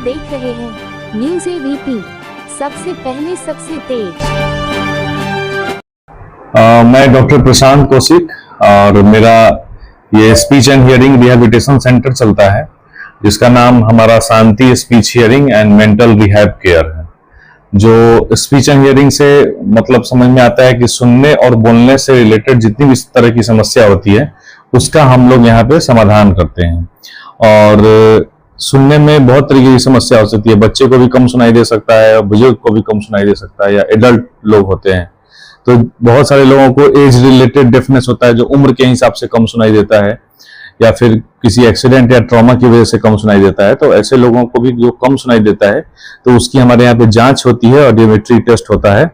देख रहे हैं न्यूज़ एबीपी, सबसे पहले सबसे तेज। मैं डॉक्टर प्रशांत कौशिक और मेरा ये speech and hearing rehabilitation centre चलता है, जिसका नाम हमारा Shanti speech hearing and mental rehab care है। जो स्पीच एंड हियरिंग से मतलब समझ में आता है कि सुनने और बोलने से रिलेटेड जितनी भी इस तरह की समस्या होती है उसका हम लोग यहाँ पे समाधान करते हैं। और सुनने में बहुत तरीके की समस्या हो सकती है, बच्चे को भी कम सुनाई दे सकता है, बुजुर्ग को भी कम सुनाई दे सकता है, या एडल्ट लोग होते हैं तो बहुत सारे लोगों को एज रिलेटेड डेफनेस होता है जो उम्र के हिसाब से कम सुनाई देता है, या फिर किसी एक्सीडेंट या ट्रॉमा की वजह से कम सुनाई देता है। तो ऐसे लोगों को भी जो कम सुनाई देता है तो उसकी हमारे यहाँ पे जांच होती है, ऑडियोमेट्री टेस्ट होता है,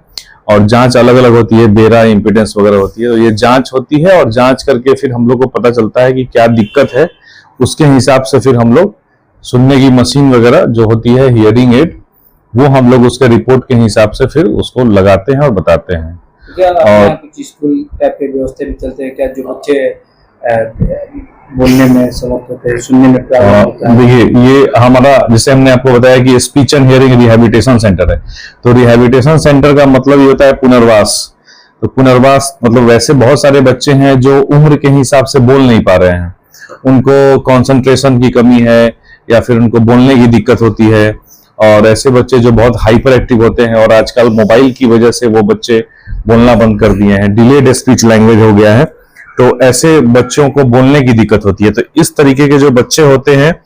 और जांच अलग अलग होती है, बेरा इम्पीडेंस वगैरह होती है। तो ये जांच होती है और जांच करके फिर हम लोग को पता चलता है कि क्या दिक्कत है, उसके हिसाब से फिर हम लोग सुनने की मशीन वगैरह जो होती है हियरिंग एड, वो हम लोग उसके रिपोर्ट के हिसाब से फिर उसको लगाते हैं और बताते हैं। क्या और कुछ स्कूल टाइप के व्यवस्था भी चलते हैं क्या, जो बच्चे बोलने में समर्थ होते हैं, सुनने में प्रॉब्लम होता है? देखिए, ये हमारा जैसे हमने आपको बताया कि speech and hearing rehabilitation centre है, तो रिहैबिलिटेशन सेंटर का मतलब ये होता है पुनर्वास। तो पुनर्वास मतलब वैसे बहुत सारे बच्चे हैं जो उम्र के हिसाब से बोल नहीं पा रहे हैं, उनको कंसंट्रेशन की कमी है या फिर उनको बोलने की दिक्कत होती है, और ऐसे बच्चे जो बहुत हाइपर एक्टिव होते हैं, और आजकल मोबाइल की वजह से वो बच्चे बोलना बंद कर दिए हैं, डिलेड स्पीच लैंग्वेज हो गया है, तो ऐसे बच्चों को बोलने की दिक्कत होती है। तो इस तरीके के जो बच्चे होते हैं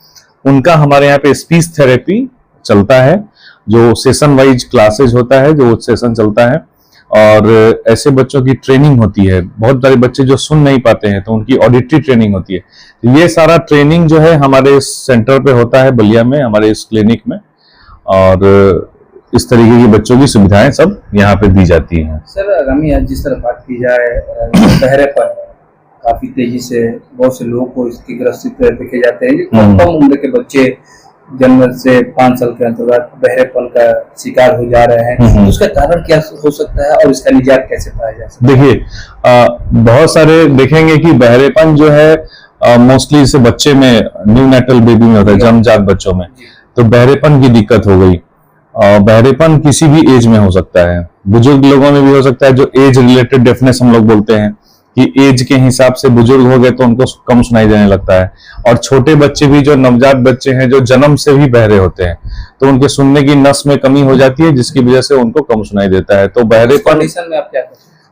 उनका हमारे यहाँ पे स्पीच थेरेपी चलता है, जो सेशन वाइज क्लासेज होता है, जो सेशन चलता है, और ऐसे बच्चों की ट्रेनिंग होती है। बहुत सारे बच्चे जो सुन नहीं पाते हैं तो उनकी ऑडिटरी ट्रेनिंग होती है। ये सारा ट्रेनिंग जो है हमारे इस सेंटर पे होता है बलिया में, हमारे इस क्लिनिक में, और इस तरीके की बच्चों की सुविधाएं सब यहाँ पे दी जाती हैं। सर, आगामी आज जिस तरह बात की जाए, बहरेपन काफी तेजी से बहुत से लोगों को इसकी ग्रसित देखे जाते हैं। कम उम्र के बच्चे जन्म से 5 साल के अंतर्गत बहरेपन का शिकार हो जा रहे हैं, तो उसका कारण क्या हो सकता है और इसका निजात कैसे पाया जा सकता है? देखिए, बहुत सारे देखेंगे कि बहरेपन जो है मोस्टली इसे बच्चे में, न्यू नेटल बेबी में होता है, जन्मजात बच्चों में, तो बहरेपन की दिक्कत हो गई। बहरेपन किसी भी एज में हो सकता है, बुजुर्ग लोगों में भी हो सकता है, जो एज रिलेटेड डेफनेस हम लोग बोलते हैं कि एज के हिसाब से बुजुर्ग हो गए तो उनको कम सुनाई देने लगता है। और छोटे बच्चे भी, जो नवजात बच्चे हैं, जो जन्म से भी बहरे होते हैं, तो उनके सुनने की नस में कमी हो जाती है, जिसकी वजह से उनको कम सुनाई देता है। तो बहरेपन में आप क्या करते हैं?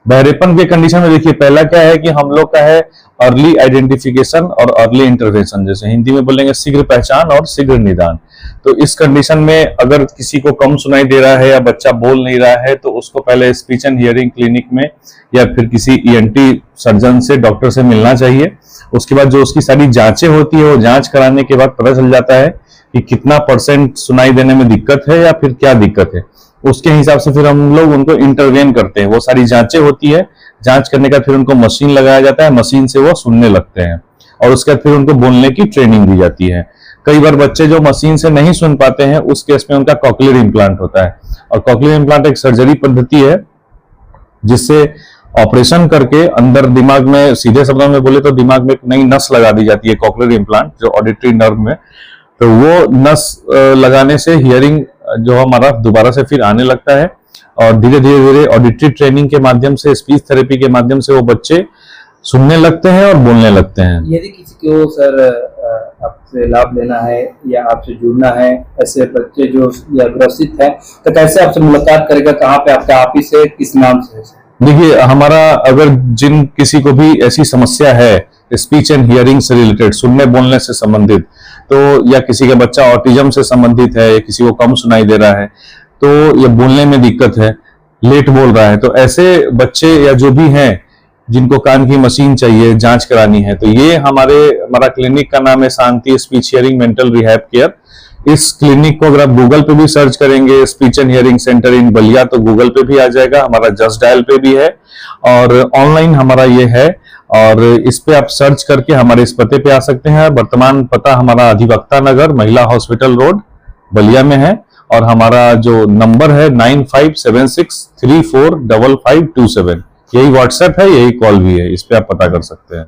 बहरेपन के कंडीशन में देखिए, पहला क्या है कि हम लोग का है अर्ली आइडेंटिफिकेशन और अर्ली इंटरवेंशन, जैसे हिंदी में बोलेंगे शीघ्र पहचान और शीघ्र निदान। तो इस कंडीशन में अगर किसी को कम सुनाई दे रहा है या बच्चा बोल नहीं रहा है तो उसको पहले स्पीच एंड हियरिंग क्लिनिक में या फिर किसी ईएनटी सर्जन से, डॉक्टर से मिलना चाहिए। उसके बाद जो उसकी सारी जांचें होती है, वो जांच कराने के बाद पता चल जाता है कि कितना % सुनाई देने में दिक्कत है या फिर क्या दिक्कत है। उसके हिसाब से फिर हम लोग उनको इंटरवेन करते हैं। वो सारी जांचें होती है, जांच करने का फिर उनको मशीन लगाया जाता है, मशीन से वो सुनने लगते हैं, और उसके बाद फिर उनको बोलने की ट्रेनिंग दी जाती है। कई बार बच्चे जो मशीन से नहीं सुन पाते हैं, उस केस में उनका कॉक्लियर इम्प्लांट होता है, और कॉक्लियर इम्प्लांट एक सर्जरी पद्धति है जिससे ऑपरेशन करके अंदर दिमाग में, सीधे शब्दों में बोले तो दिमाग में एक नई नस लगा दी जाती है, कॉक्लियर इम्प्लांट, जो ऑडिटरी नर्व में। तो वो नस लगाने से हियरिंग जो हमारा दोबारा से फिर आने लगता है, और धीरे धीरे ऑडिटरी ट्रेनिंग के माध्यम से, स्पीच थेरेपी के माध्यम से वो बच्चे सुनने लगते हैं और बोलने लगते हैं। यदि किसी को सर आपसे लाभ लेना है या आपसे जुड़ना है, ऐसे बच्चे जो ग्रसित है, तो कैसे आपसे मुलाकात करेगा, कहाँ पे आपका ऑफिस है, किस नाम से? देखिए, हमारा अगर जिन किसी को भी ऐसी समस्या है स्पीच एंड हियरिंग से रिलेटेड, सुनने बोलने से संबंधित, तो या किसी का बच्चा ऑटिज्म से संबंधित है, या किसी को कम सुनाई दे रहा है, तो या बोलने में दिक्कत है, लेट बोल रहा है, तो ऐसे बच्चे या जो भी हैं जिनको कान की मशीन चाहिए, जांच करानी है, तो ये हमारा क्लिनिक का नाम है Shanti speech hearing mental rehab care. इस क्लिनिक को अगर आप गूगल पे भी सर्च करेंगे, speech and hearing centre in Ballia, तो गूगल पे भी आ जाएगा, हमारा जस्ट डायल पे भी है, और ऑनलाइन हमारा ये है, और इस पे आप सर्च करके हमारे इस पते पे आ सकते हैं। वर्तमान पता हमारा अधिवक्ता नगर, महिला हॉस्पिटल रोड, बलिया में है, और हमारा जो नंबर है 9576345527, यही व्हाट्सएप है, यही कॉल भी है, इस पे आप पता कर सकते हैं।